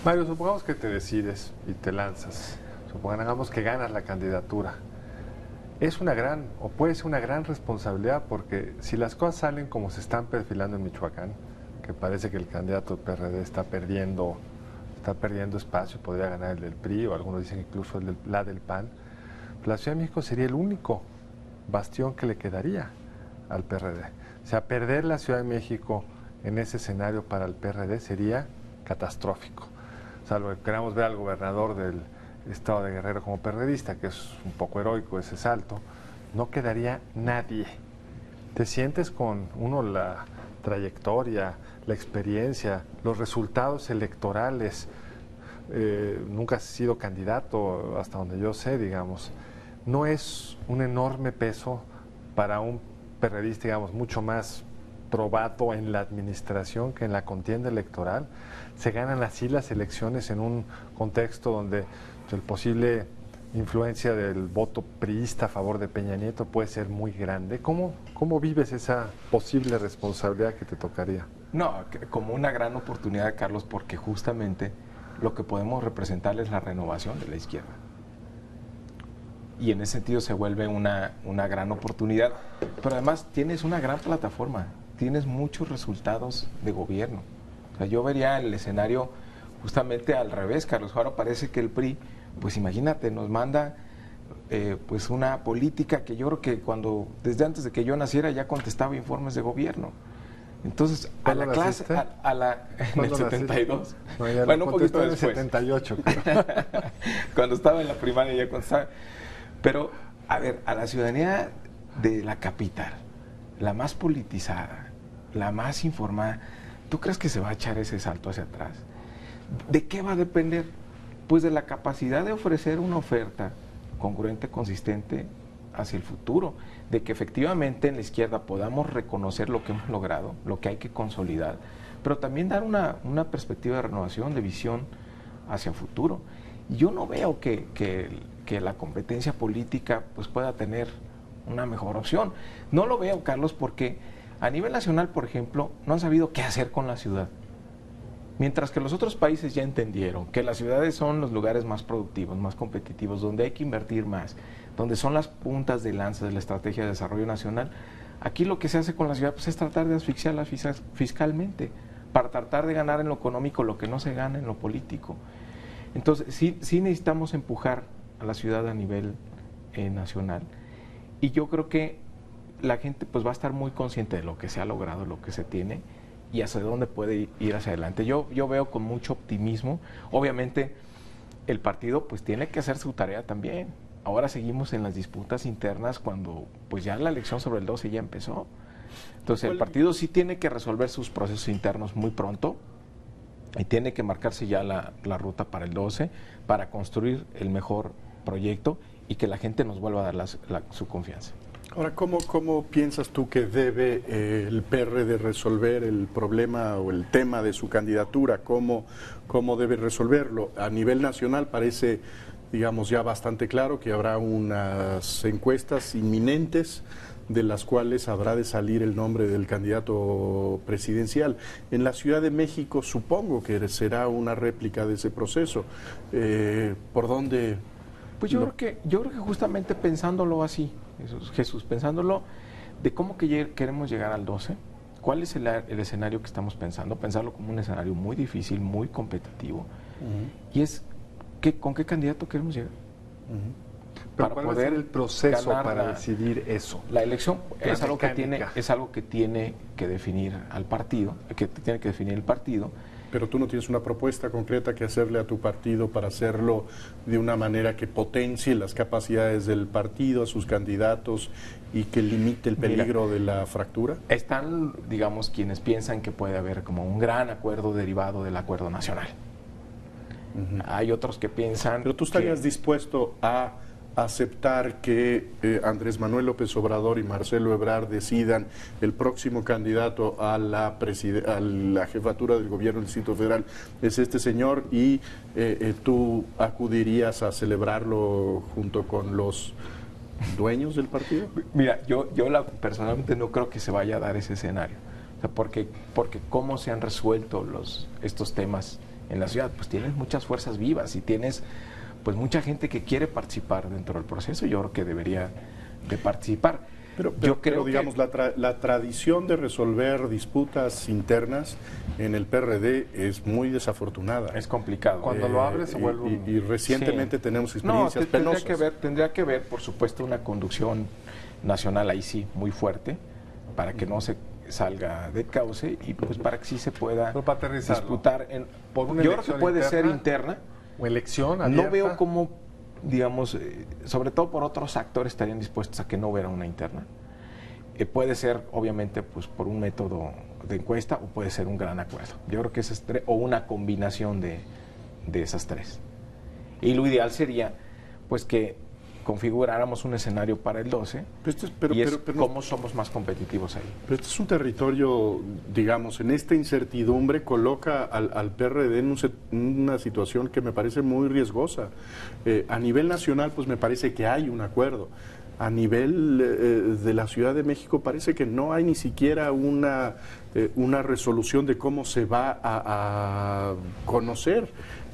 Mario, supongamos que te decides y te lanzas. Supongamos que ganas la candidatura. Es una gran, o puede ser una gran responsabilidad, porque si las cosas salen como se están perfilando en Michoacán, que parece que el candidato del PRD está perdiendo espacio, podría ganar el del PRI, o algunos dicen incluso la del PAN, la Ciudad de México sería el único bastión que le quedaría al PRD. O sea, perder la Ciudad de México en ese escenario para el PRD sería catastrófico. Salvo que queramos ver al gobernador del estado de Guerrero como perredista, que es un poco heroico ese salto, no quedaría nadie. Te sientes con la trayectoria, la experiencia, los resultados electorales. Nunca has sido candidato, hasta donde yo sé, digamos. No es un enorme peso para un perredista, digamos, mucho más probado en la administración que en la contienda electoral. Se ganan así las elecciones en un contexto donde el posible influencia del voto priista a favor de Peña Nieto puede ser muy grande. ¿Cómo vives esa posible responsabilidad que te tocaría? No, como una gran oportunidad, Carlos, porque justamente lo que podemos representar es la renovación de la izquierda. Y en ese sentido se vuelve una gran oportunidad. Pero además tienes una gran plataforma, tienes muchos resultados de gobierno. O sea, yo vería el escenario justamente al revés, Carlos. Ahora parece que el PRI, pues imagínate, nos manda pues una política que yo creo que desde antes de que yo naciera ya contestaba informes de gobierno. Entonces, a la clase, en el 72. No, ya bueno, un poquito en el después. 78, Cuando estaba en la primaria ya contestaba. Pero, a ver, a la ciudadanía de la capital, la más politizada, la más informada, ¿tú crees que se va a echar ese salto hacia atrás? ¿De qué va a depender? Pues de la capacidad de ofrecer una oferta congruente, consistente hacia el futuro, de que efectivamente en la izquierda podamos reconocer lo que hemos logrado, lo que hay que consolidar, pero también dar una perspectiva de renovación, de visión hacia el futuro. Y yo no veo que la competencia política pues pueda tener una mejor opción. No lo veo, Carlos, porque a nivel nacional, por ejemplo, no han sabido qué hacer con la ciudad. Mientras que los otros países ya entendieron que las ciudades son los lugares más productivos, más competitivos, donde hay que invertir más, donde son las puntas de lanza de la estrategia de desarrollo nacional, aquí lo que se hace con la ciudad pues, es tratar de asfixiarla fiscalmente, para tratar de ganar en lo económico lo que no se gana en lo político. Entonces, sí necesitamos empujar a la ciudad a nivel nacional, y yo creo que la gente pues va a estar muy consciente de lo que se ha logrado, lo que se tiene, y hacia dónde puede ir hacia adelante. Yo veo con mucho optimismo. Obviamente el partido pues tiene que hacer su tarea también. Ahora seguimos en las disputas internas cuando pues ya la elección sobre el 12 ya empezó. Entonces el partido sí tiene que resolver sus procesos internos muy pronto y tiene que marcarse ya la ruta para el 12 para construir el mejor proyecto y que la gente nos vuelva a dar su confianza. Ahora, ¿cómo piensas tú que debe el PRD resolver el problema o el tema de su candidatura? ¿Cómo debe resolverlo? A nivel nacional parece, digamos, ya bastante claro que habrá unas encuestas inminentes de las cuales habrá de salir el nombre del candidato presidencial. En la Ciudad de México supongo que será una réplica de ese proceso. ¿Por dónde? Pues yo creo que justamente pensándolo así, Jesús, pensándolo de cómo queremos llegar al 12, cuál es el escenario que estamos pensarlo como un escenario muy difícil, muy competitivo, y es ¿con qué candidato queremos llegar? Pero para poder el proceso para decidir eso. La elección es algo que tiene que definir al partido, que tiene que definir el partido. Pero tú no tienes una propuesta concreta que hacerle a tu partido para hacerlo de una manera que potencie las capacidades del partido, a sus candidatos y que limite el peligro de la fractura. Están, digamos, quienes piensan que puede haber como un gran acuerdo derivado del acuerdo nacional. Hay otros que piensan... Pero tú estarías dispuesto a aceptar que Andrés Manuel López Obrador y Marcelo Ebrard decidan el próximo candidato a la jefatura del gobierno del Distrito Federal es este señor y tú acudirías a celebrarlo junto con los dueños del partido? Mira, yo personalmente no creo que se vaya a dar ese escenario, o sea, porque cómo se han resuelto estos temas en la ciudad, pues tienes muchas fuerzas vivas y tienes pues mucha gente que quiere participar dentro del proceso. Yo creo que debería de participar. Pero digamos, la tradición de resolver disputas internas en el PRD es muy desafortunada. Es complicado. Cuando lo abres se vuelve y recientemente tenemos experiencias penosas. penosas. Tendría que ver, por supuesto, una conducción nacional ahí sí, muy fuerte, para que no se salga de cauce y pues para que sí se pueda disputar. Yo creo que puede ser interna. O elección abierta. No veo cómo, digamos, sobre todo por otros actores estarían dispuestos a que no hubiera una interna. Puede ser, obviamente, pues por un método de encuesta o puede ser un gran acuerdo. Yo creo que esas tres, o una combinación de esas tres. Y lo ideal sería, pues, que configuráramos un escenario para el 12 cómo somos más competitivos ahí. Pero este es un territorio, digamos, en esta incertidumbre coloca al PRD en una situación que me parece muy riesgosa. A nivel nacional, pues me parece que hay un acuerdo. A nivel de la Ciudad de México parece que no hay ni siquiera una resolución de cómo se va a conocer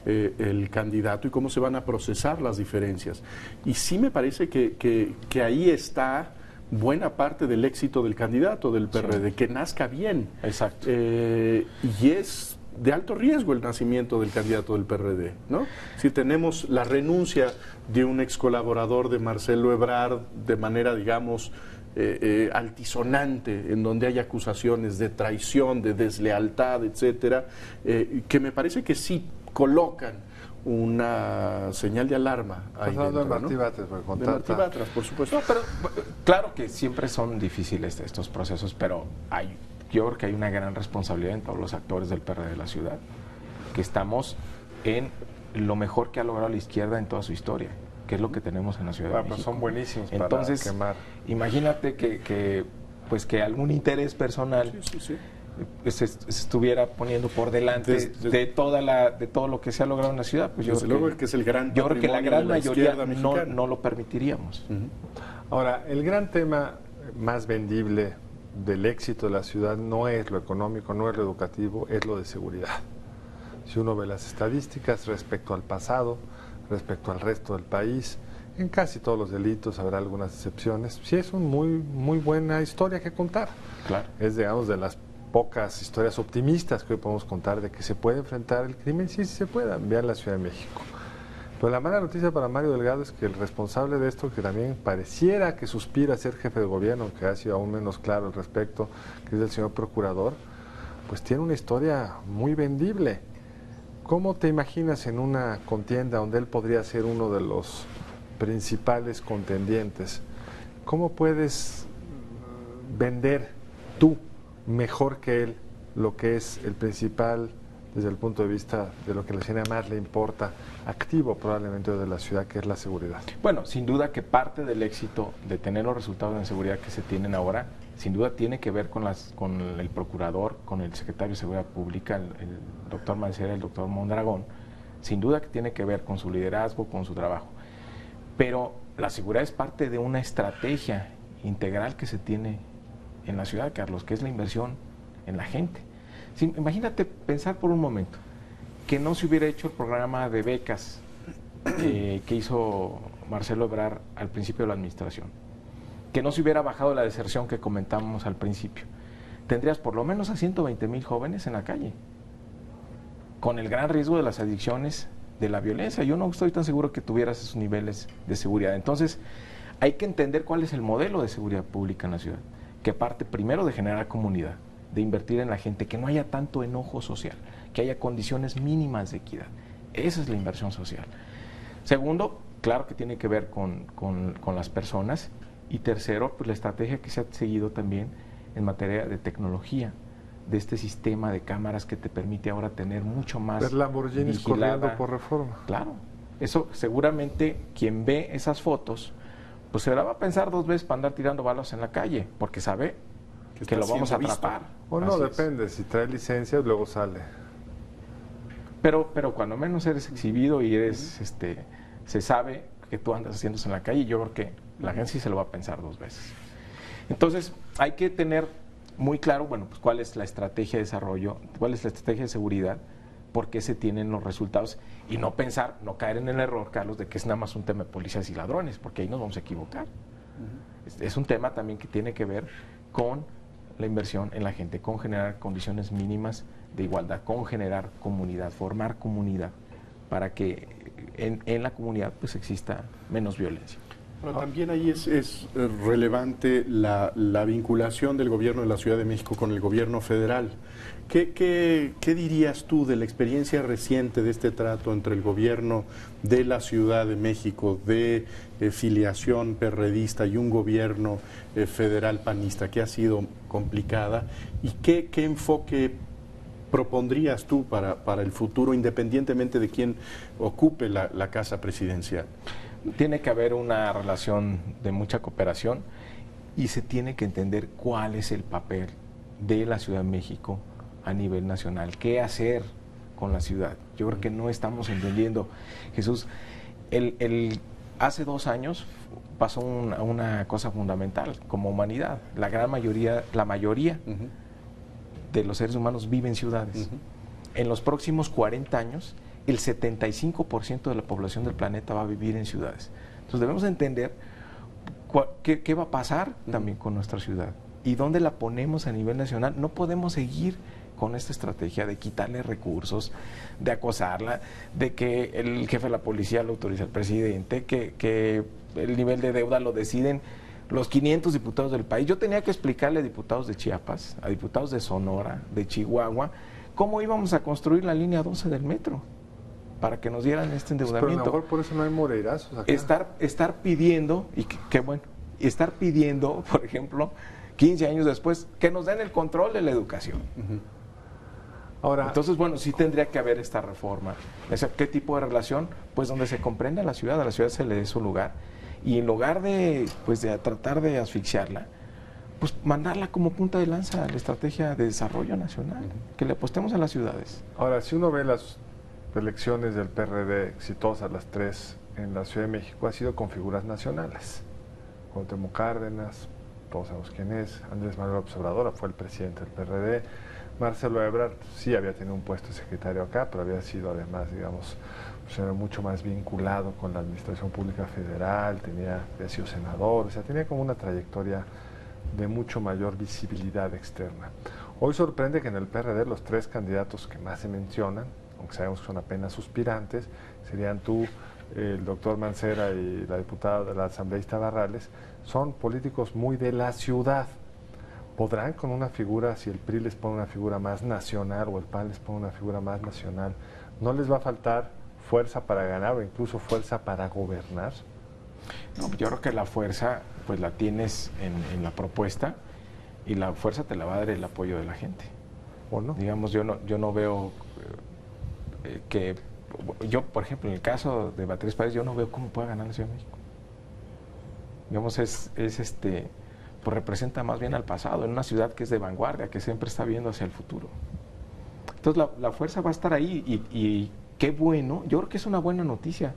el candidato y cómo se van a procesar las diferencias. Y sí me parece que ahí está buena parte del éxito del candidato del PRD, que nazca bien. Exacto. Y es de alto riesgo el nacimiento del candidato del PRD, ¿no? Si tenemos la renuncia de un ex colaborador de Marcelo Ebrard de manera, digamos, altisonante, en donde hay acusaciones de traición, de deslealtad, etcétera, que me parece que sí colocan una señal de alarma ahí dentro, de Martí Batres, de Martí Batres, por supuesto. No, pero claro que siempre son difíciles estos procesos, pero yo creo que hay una gran responsabilidad en todos los actores del PRD de la ciudad, que estamos en lo mejor que ha logrado la izquierda en toda su historia, que es lo que tenemos en la Ciudad de México. Son buenísimos. Entonces, para quemar. Imagínate que algún interés personal se estuviera poniendo por delante de todo lo que se ha logrado en la ciudad. Pues desde luego que es el gran yo creo que la gran mayoría mexicana no lo permitiríamos. Ahora, el gran tema más vendible del éxito de la ciudad no es lo económico, no es lo educativo, es lo de seguridad. Si uno ve las estadísticas respecto al pasado, respecto al resto del país, en casi todos los delitos habrá algunas excepciones. Sí, es una muy buena historia que contar. Claro. Es, digamos, de las pocas historias optimistas que hoy podemos contar de que se puede enfrentar el crimen, sí se puede. Vean la Ciudad de México. Pero la mala noticia para Mario Delgado es que el responsable de esto, que también pareciera que suspira a ser jefe de gobierno, que ha sido aún menos claro al respecto, que es el señor procurador, pues tiene una historia muy vendible. ¿Cómo te imaginas en una contienda donde él podría ser uno de los principales contendientes? ¿Cómo puedes vender tú mejor que él lo que es el principal, desde el punto de vista de lo que a la ciudad más le importa, activo probablemente de la ciudad, que es la seguridad? Bueno, sin duda que parte del éxito de tener los resultados en seguridad que se tienen ahora, sin duda tiene que ver con el procurador, con el secretario de Seguridad Pública, el doctor Mancera, el doctor Mondragón. Sin duda que tiene que ver con su liderazgo, con su trabajo. Pero la seguridad es parte de una estrategia integral que se tiene en la ciudad, Carlos, que es la inversión en la gente. Imagínate pensar por un momento que no se hubiera hecho el programa de becas que hizo Marcelo Ebrard al principio de la administración, que no se hubiera bajado la deserción que comentábamos al principio. Tendrías por lo menos a 120,000 jóvenes en la calle, con el gran riesgo de las adicciones, de la violencia. Yo no estoy tan seguro que tuvieras esos niveles de seguridad. Entonces, hay que entender cuál es el modelo de seguridad pública en la ciudad, que parte primero de generar comunidad, de invertir en la gente, que no haya tanto enojo social, que haya condiciones mínimas de equidad. Esa es la inversión social. Segundo, claro que tiene que ver con las personas. Y tercero, pues la estrategia que se ha seguido también en materia de tecnología, de este sistema de cámaras que te permite ahora tener mucho más ver Lamborghinis corriendo por Reforma. Claro, eso seguramente quien ve esas fotos, pues se la va a pensar dos veces para andar tirando balas en la calle, porque sabe que lo vamos a atrapar. O no, depende, si trae licencia luego sale. Pero cuando menos eres exhibido y eres, se sabe que tú andas haciéndose en la calle, yo creo que la gente sí se lo va a pensar dos veces. Entonces, hay que tener muy claro, bueno, pues cuál es la estrategia de desarrollo, cuál es la estrategia de seguridad, por qué se tienen los resultados y no pensar, no caer en el error, Carlos, de que es nada más un tema de policías y ladrones, porque ahí nos vamos a equivocar. Es un tema también que tiene que ver con la inversión en la gente, con generar condiciones mínimas de igualdad, con generar comunidad, formar comunidad, para que en la comunidad pues exista menos violencia. Pero también ahí es relevante la vinculación del gobierno de la Ciudad de México con el gobierno federal. ¿Qué dirías tú de la experiencia reciente de este trato entre el gobierno de la Ciudad de México, de filiación perredista, y un gobierno federal panista, que ha sido complicada? ¿Y qué enfoque propondrías tú para el futuro, independientemente de quién ocupe la casa presidencial? Tiene que haber una relación de mucha cooperación y se tiene que entender cuál es el papel de la Ciudad de México a nivel nacional, qué hacer con la ciudad. Yo creo que no estamos entendiendo, Jesús. Hace 2 años pasó una cosa fundamental como humanidad. La mayoría de los seres humanos viven en ciudades. En los próximos 40 años, el 75% de la población del planeta va a vivir en ciudades. Entonces debemos entender qué va a pasar también con nuestra ciudad y dónde la ponemos a nivel nacional. No podemos seguir con esta estrategia de quitarle recursos, de acosarla, de que el jefe de la policía lo autoriza el presidente, que el nivel de deuda lo deciden los 500 diputados del país. Yo tenía que explicarle a diputados de Chiapas, a diputados de Sonora, de Chihuahua, cómo íbamos a construir la línea 12 del metro para que nos dieran este endeudamiento. Pero a lo mejor por eso no hay moreirazos acá. Estar pidiendo, y qué bueno, estar pidiendo, por ejemplo, 15 años después, que nos den el control de la educación. Ahora, entonces, bueno, sí tendría que haber esta reforma. ¿Qué tipo de relación? Pues donde se comprenda a la ciudad se le dé su lugar. Y en lugar de tratar de asfixiarla, pues mandarla como punta de lanza a la estrategia de desarrollo nacional, que le apostemos a las ciudades. Ahora, si uno ve las elecciones del PRD exitosas, las 3 en la Ciudad de México, ha sido con figuras nacionales. Cuauhtémoc Cárdenas, todos sabemos quién es, Andrés Manuel López Obrador fue el presidente del PRD, Marcelo Ebrard sí había tenido un puesto de secretario acá, pero había sido además, digamos, era mucho más vinculado con la administración pública federal, había sido senador, o sea, tenía como una trayectoria de mucho mayor visibilidad externa. Hoy sorprende que en el PRD los 3 candidatos que más se mencionan, aunque sabemos que son apenas suspirantes, serían tú, el doctor Mancera y la diputada de la asambleísta Barrales, son políticos muy de la ciudad. ¿Podrán con una figura, si el PRI les pone una figura más nacional o el PAN les pone una figura más nacional, no les va a faltar fuerza para ganar o incluso fuerza para gobernar? No, yo creo que la fuerza pues la tienes en la propuesta y la fuerza te la va a dar el apoyo de la gente. ¿O no? Digamos, yo no veo que yo, por ejemplo, en el caso de Beatriz Paredes, yo no veo cómo pueda ganar la Ciudad de México. Digamos, pues representa más bien al pasado, en una ciudad que es de vanguardia, que siempre está viendo hacia el futuro. Entonces la fuerza va a estar ahí y qué bueno, yo creo que es una buena noticia.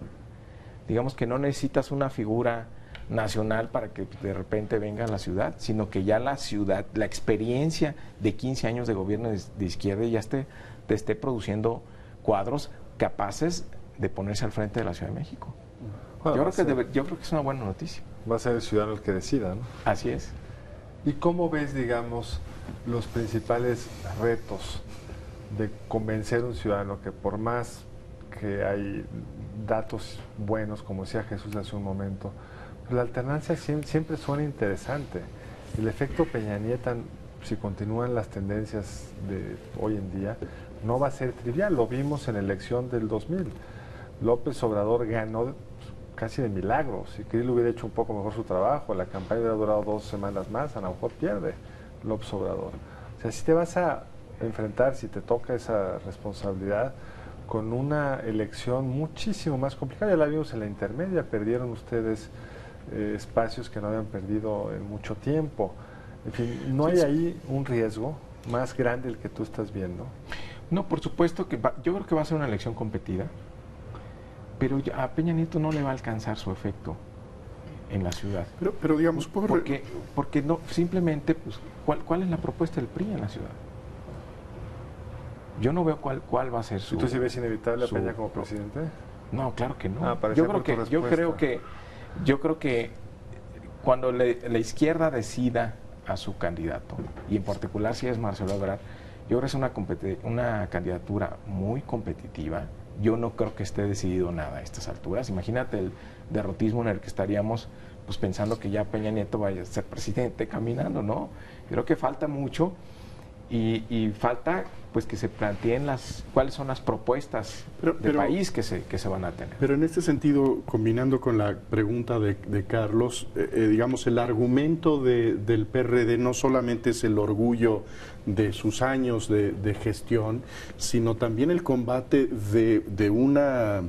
Digamos que no necesitas una figura nacional para que de repente venga a la ciudad, sino que ya la ciudad, la experiencia de 15 años de gobierno de izquierda ya te esté produciendo cuadros capaces de ponerse al frente de la Ciudad de México. Bueno, yo creo que es una buena noticia. Va a ser el ciudadano el que decida, ¿no? Así es. ¿Y cómo ves, digamos, los principales retos de convencer a un ciudadano que por más que hay datos buenos, como decía Jesús hace un momento, pues la alternancia siempre suena interesante? El efecto Peña Nieto, si continúan las tendencias de hoy en día, no va a ser trivial. Lo vimos en la elección del 2000. López Obrador ganó casi de milagro. Si Kirill hubiera hecho un poco mejor su trabajo, la campaña hubiera durado 2 semanas más, a lo mejor pierde López Obrador. O sea, si te vas a enfrentar, si te toca esa responsabilidad, con una elección muchísimo más complicada. Ya la vimos en la intermedia, perdieron ustedes espacios que no habían perdido en mucho tiempo. En fin, ¿no hay ahí un riesgo más grande el que tú estás viendo? No, por supuesto que yo creo que va a ser una elección competida, pero a Peña Nieto no le va a alcanzar su efecto en la ciudad. Pero digamos, porque no, simplemente, pues, ¿cuál es la propuesta del PRI en la ciudad? Yo no veo cuál va a ser su... ¿Y tú sí ves inevitable a su- Peña como presidente? No, claro que no. Parecía yo por tu respuesta. creo que cuando la izquierda decida a su candidato, y en particular si es Marcelo Ebrard, yo creo que es una candidatura muy competitiva. Yo no creo que esté decidido nada a estas alturas. Imagínate el derrotismo en el que estaríamos pues pensando que ya Peña Nieto vaya a ser presidente caminando, ¿no? Creo que falta mucho y falta pues que se planteen cuáles son las propuestas de país que se van a tener. Pero en este sentido, combinando con la pregunta de Carlos, digamos, el argumento del PRD no solamente es el orgullo de sus años de gestión, sino también el combate de una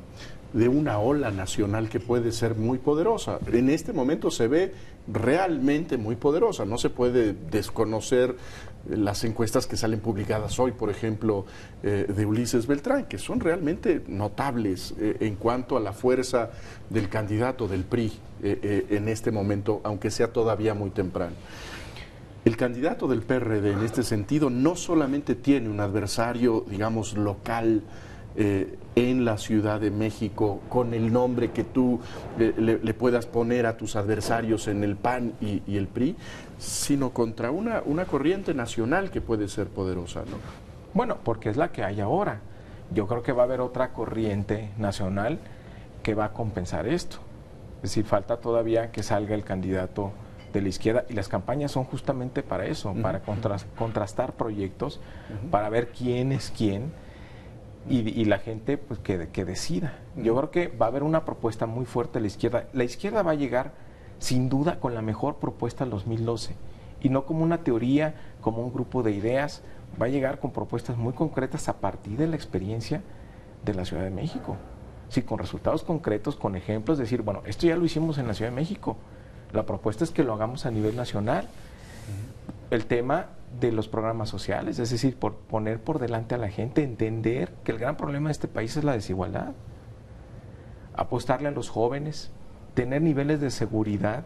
ola nacional que puede ser muy poderosa. En este momento se ve realmente muy poderosa, no se puede desconocer las encuestas que salen publicadas hoy, por ejemplo, de Ulises Beltrán, que son realmente notables en cuanto a la fuerza del candidato del PRI en este momento, aunque sea todavía muy temprano. El candidato del PRD en este sentido no solamente tiene un adversario, digamos, local en la Ciudad de México, con el nombre que tú le puedas poner a tus adversarios en el PAN y el PRI, sino contra una corriente nacional que puede ser poderosa, ¿no? Bueno, porque es la que hay ahora. Yo creo que va a haber otra corriente nacional que va a compensar esto. Es decir, falta todavía que salga el candidato de la izquierda y las campañas son justamente para eso, para contrastar proyectos, para ver quién es quién y la gente pues que decida. Yo creo que va a haber una propuesta muy fuerte de la izquierda. La izquierda va a llegar sin duda con la mejor propuesta del 2012 y no como una teoría, como un grupo de ideas. Va a llegar con propuestas muy concretas a partir de la experiencia de la Ciudad de México. Sí, con resultados concretos, con ejemplos, decir, bueno, esto ya lo hicimos en la Ciudad de México. La propuesta es que lo hagamos a nivel nacional. El tema de los programas sociales, es decir, poner por delante a la gente, entender que el gran problema de este país es la desigualdad. Apostarle a los jóvenes, tener niveles de seguridad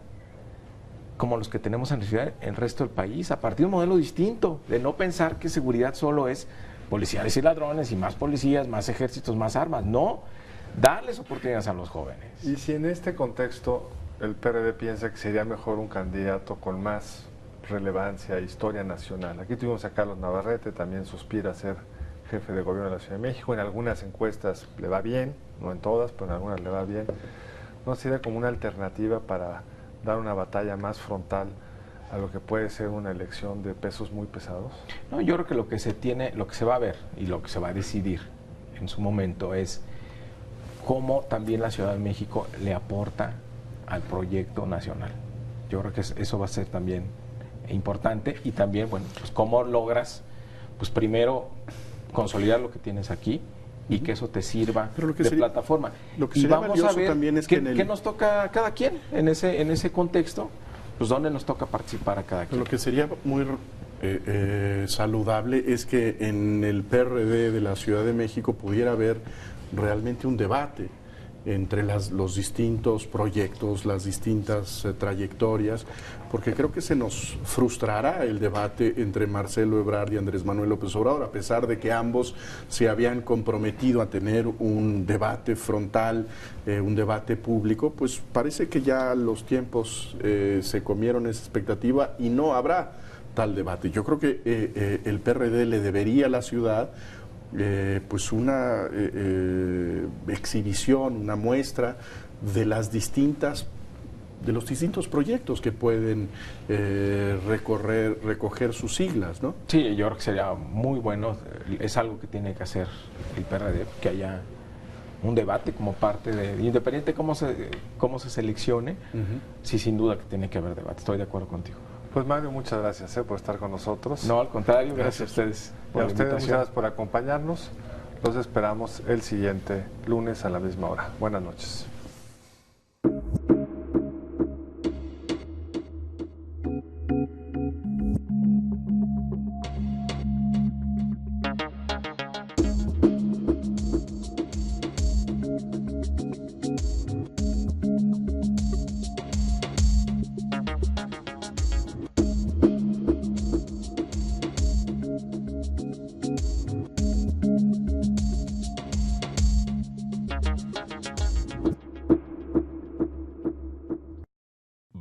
como los que tenemos en la ciudad, en el resto del país, a partir de un modelo distinto, de no pensar que seguridad solo es policías y ladrones y más policías, más ejércitos, más armas. No, darles oportunidades a los jóvenes. Y si en este contexto el PRD piensa que sería mejor un candidato con más relevancia e historia nacional. Aquí tuvimos a Carlos Navarrete, también suspira a ser jefe de gobierno de la Ciudad de México. En algunas encuestas le va bien, no en todas, pero en algunas le va bien. ¿No sería como una alternativa para dar una batalla más frontal a lo que puede ser una elección de pesos muy pesados? No, yo creo que lo que se va a ver y lo que se va a decidir en su momento es cómo también la Ciudad de México le aporta al proyecto nacional. Yo creo que eso va a ser también importante y también, bueno, pues cómo logras, pues primero consolidar lo que tienes aquí y que eso te sirva de plataforma. Lo que y sería vamos a ver también es qué nos toca a cada quien en ese contexto, pues dónde nos toca participar a cada quien. Lo que sería muy saludable es que en el PRD de la Ciudad de México pudiera haber realmente un debate entre los distintos proyectos, las distintas trayectorias, porque creo que se nos frustrará el debate entre Marcelo Ebrard y Andrés Manuel López Obrador, a pesar de que ambos se habían comprometido a tener un debate frontal, un debate público, pues parece que ya los tiempos se comieron esa expectativa y no habrá tal debate. Yo creo que el PRD le debería a la ciudad pues una exhibición, una muestra de los distintos proyectos que pueden recoger sus siglas, ¿no? Sí, yo creo que sería muy bueno, es algo que tiene que hacer el PRD, que haya un debate como parte de, independiente de cómo se seleccione, sí, sin duda que tiene que haber debate, estoy de acuerdo contigo. Pues Mario, muchas gracias por estar con nosotros. No, al contrario, gracias a ustedes por la invitación. Muchas gracias por acompañarnos. Los esperamos el siguiente lunes a la misma hora. Buenas noches.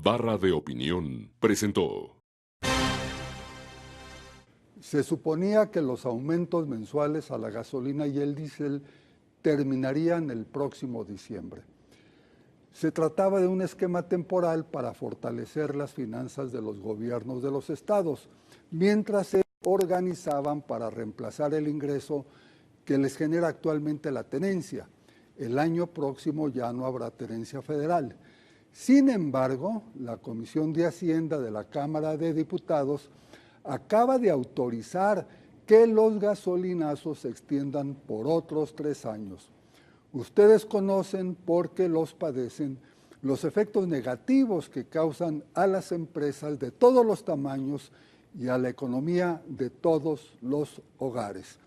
Barra de Opinión presentó. Se suponía que los aumentos mensuales a la gasolina y el diésel terminarían el próximo diciembre. Se trataba de un esquema temporal para fortalecer las finanzas de los gobiernos de los estados, mientras se organizaban para reemplazar el ingreso que les genera actualmente la tenencia. El año próximo ya no habrá tenencia federal. Sin embargo, la Comisión de Hacienda de la Cámara de Diputados acaba de autorizar que los gasolinazos se extiendan por otros 3 años. Ustedes conocen, porque los padecen, los efectos negativos que causan a las empresas de todos los tamaños y a la economía de todos los hogares.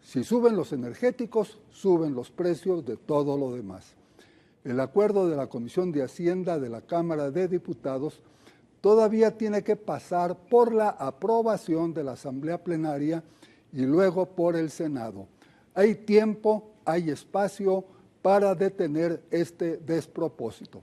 Si suben los energéticos, suben los precios de todo lo demás. El acuerdo de la Comisión de Hacienda de la Cámara de Diputados todavía tiene que pasar por la aprobación de la Asamblea Plenaria y luego por el Senado. Hay tiempo, hay espacio para detener este despropósito.